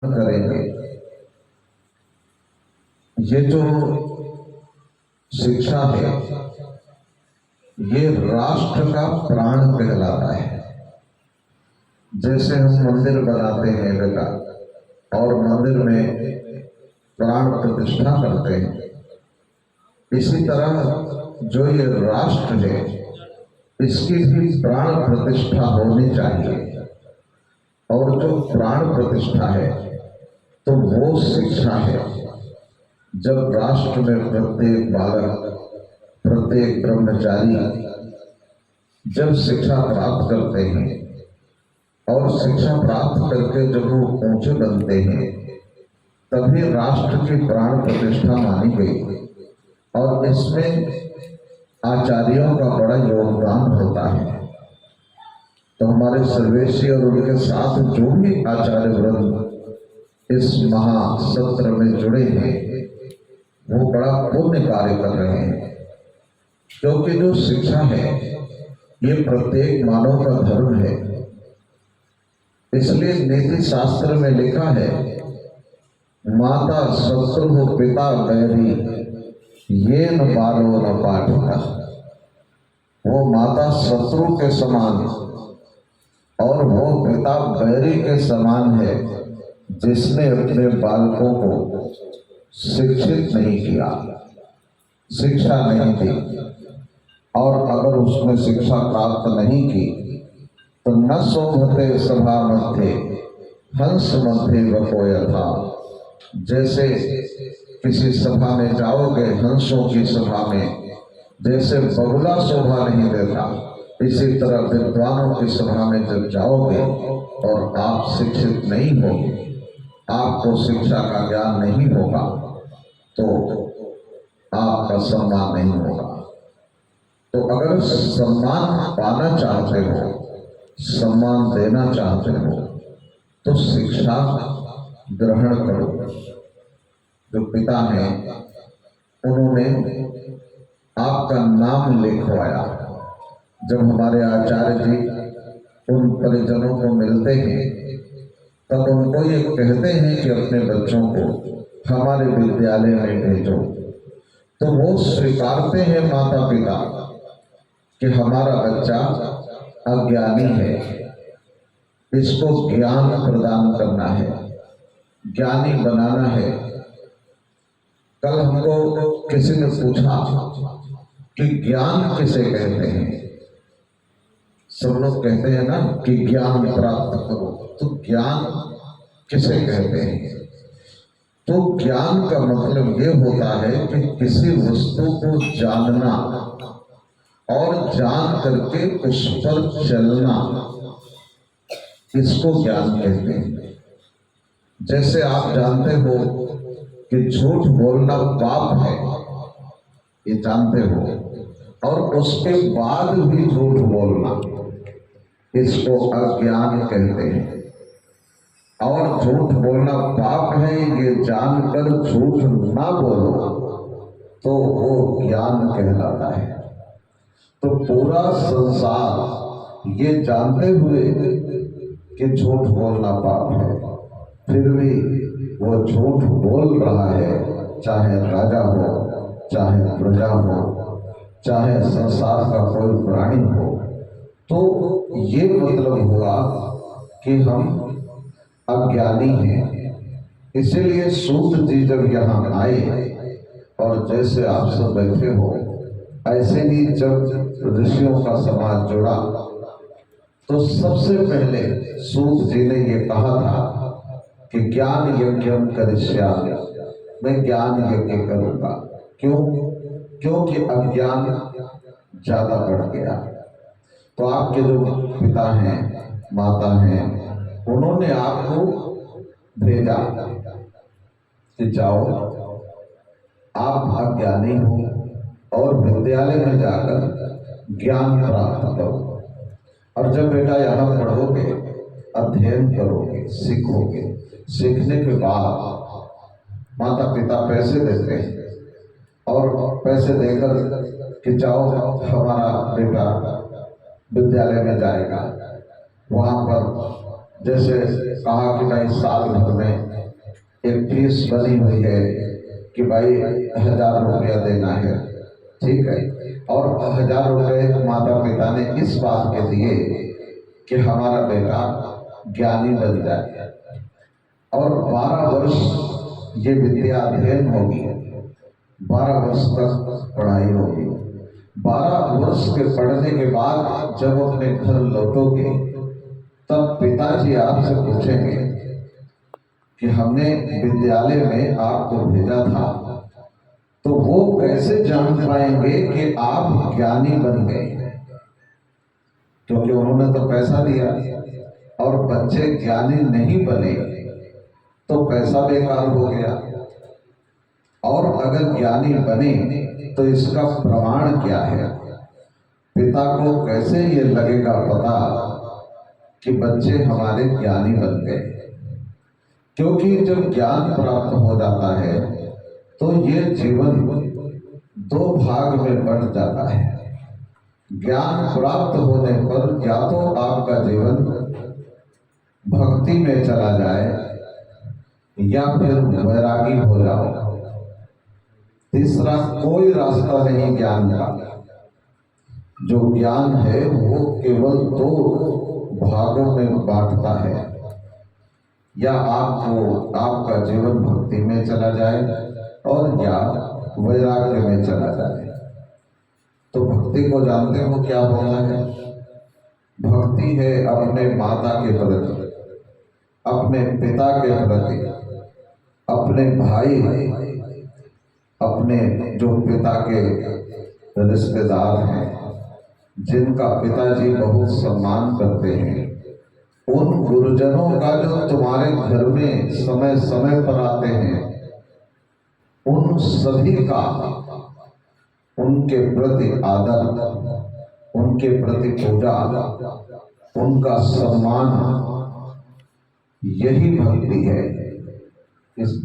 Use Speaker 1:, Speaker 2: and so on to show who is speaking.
Speaker 1: करेंगे। ये जो शिक्षा है ये राष्ट्र का प्राण कहलाता है। जैसे हम मंदिर बनाते हैं बेटा और मंदिर में प्राण प्रतिष्ठा करते हैं, इसी तरह जो ये राष्ट्र है इसकी भी प्राण प्रतिष्ठा होनी चाहिए। और जो प्राण प्रतिष्ठा है तो वो शिक्षा है। जब राष्ट्र में प्रत्येक बालक, प्रत्येक ब्रह्मचारी जब शिक्षा प्राप्त करते हैं और शिक्षा प्राप्त करके जब वो ऊंचे बनते हैं तभी राष्ट्र की प्राण प्रतिष्ठा मानी गई। और इसमें आचार्यों का बड़ा योगदान होता है। तो हमारे सर्वेशी और उनके साथ जो भी आचार्य वृंद इस महासत्र में जुड़े हैं वो बड़ा पुण्य कार्य कर रहे हैं, क्योंकि जो शिक्षा है ये प्रत्येक मानव का धर्म है। इसलिए नीति शास्त्र में लिखा है, माता शत्रु पिता बैरी ये न बालो न पाठता। वो माता शत्रु के समान और वो पिता बैरी के समान है जिसने अपने बालकों को शिक्षित नहीं किया, शिक्षा नहीं दी। और अगर उसने शिक्षा प्राप्त नहीं की तो न शोभते सभा मध्य हंस मध्य बकोय था। जैसे किसी सभा में जाओगे, हंसों की सभा में जैसे बगुला शोभा नहीं देता, इसी तरह विद्वानों की सभा में जब जाओगे और आप शिक्षित नहीं होगे, आपको शिक्षा का ज्ञान नहीं होगा तो आपका सम्मान नहीं होगा। तो अगर सम्मान पाना चाहते हो, सम्मान देना चाहते हो तो शिक्षा ग्रहण करो। जो पिता हैं उन्होंने आपका नाम लिखवाया। जब हमारे आचार्य जी उन परिजनों को मिलते हैं तब उनको ये कहते हैं कि अपने बच्चों को हमारे विद्यालय में भेजो। तो वो स्वीकारते हैं माता पिता कि हमारा बच्चा अज्ञानी है, इसको ज्ञान प्रदान करना है, ज्ञानी बनाना है। कल हमको किसी ने पूछा कि ज्ञान किसे कहते हैं। सब लोग कहते हैं ना कि ज्ञान प्राप्त करो, तो ज्ञान किसे कहते हैं? तो ज्ञान का मतलब ये होता है कि किसी वस्तु को जानना और जान करके उस पर चलना, इसको ज्ञान कहते हैं। जैसे आप जानते हो कि झूठ बोलना पाप है, ये जानते हो, और उसके बाद भी झूठ बोलना, इसको अज्ञान कहते हैं। और झूठ बोलना पाप है ये जानकर झूठ ना बोलो तो वो ज्ञान कहलाता है। तो पूरा संसार ये जानते हुए कि झूठ बोलना पाप है, फिर भी वो झूठ बोल रहा है, चाहे राजा हो, चाहे प्रजा हो, चाहे संसार का कोई प्राणी हो। तो ये मतलब हुआ कि हम अज्ञानी हैं। इसीलिए सूत जी जब यहाँ आए और जैसे आप सब बैठे हो ऐसे ही जब ऋषियों का समाज जुड़ा तो सबसे पहले सूत जी ने ये कहा था कि ज्ञान यज्ञम करिष्यामि, मैं ज्ञान यज्ञ करूंगा। क्यों? क्योंकि अज्ञान ज्यादा बढ़ गया। तो आपके जो पिता हैं, माता हैं, उन्होंने आपको भेजा कि जाओ आप अज्ञानी हो और विद्यालय में जाकर ज्ञान प्राप्त करो। और जब बेटा यहाँ पढ़ोगे, अध्ययन करोगे, सीखोगे, सीखने के बाद माता पिता पैसे देते हैं और पैसे देकर कि जाओ हमारा बेटा विद्यालय में जाएगा। वहाँ पर जैसे कहा कि भाई साल भर में एक फीस बनी हुई है कि भाई 1000 रुपया देना है, ठीक है, और 1000 रुपये माता पिता ने इस बात के दिए कि हमारा बेटा ज्ञानी बन जाए, और 12 वर्ष ये विद्या अध्ययन होगी, 12 वर्ष तक पढ़ाई होगी। 12 वर्ष के पढ़ने के बाद जब अपने घर लौटोगे तब पिताजी आपसे पूछेंगे कि हमने विद्यालय में आपको भेजा था, तो वो कैसे जान पाएंगे कि आप ज्ञानी बन गए? क्योंकि उन्होंने तो पैसा दिया, और बच्चे ज्ञानी नहीं बने तो पैसा बेकार हो गया। और अगर ज्ञानी बने तो इसका प्रमाण क्या है? पिता को कैसे ये लगेगा पता कि बच्चे हमारे ज्ञानी बन गए? क्योंकि जब ज्ञान प्राप्त हो जाता है तो ये जीवन 2 भाग में बंट जाता है। ज्ञान प्राप्त होने पर या तो आपका जीवन भक्ति में चला जाए या फिर वैरागी हो जाओ। तीसरा कोई रास्ता नहीं ज्ञान का। जो ज्ञान है वो केवल 2 भागों में बांटता है, या आपका जीवन भक्ति में चला जाए और या वैराग्य में चला जाए। तो भक्ति को जानते हो क्या होना है? भक्ति है अपने माता के प्रति, अपने पिता के प्रति, अपने भाई, अपने जो पिता के रिश्तेदार हैं, जिनका पिताजी बहुत सम्मान करते हैं, उन गुरुजनों का जो तुम्हारे घर में समय समय पर आते हैं, उन सभी का उनके प्रति आदर, उनके प्रति पूजा, उनका सम्मान, यही भक्ति है। इस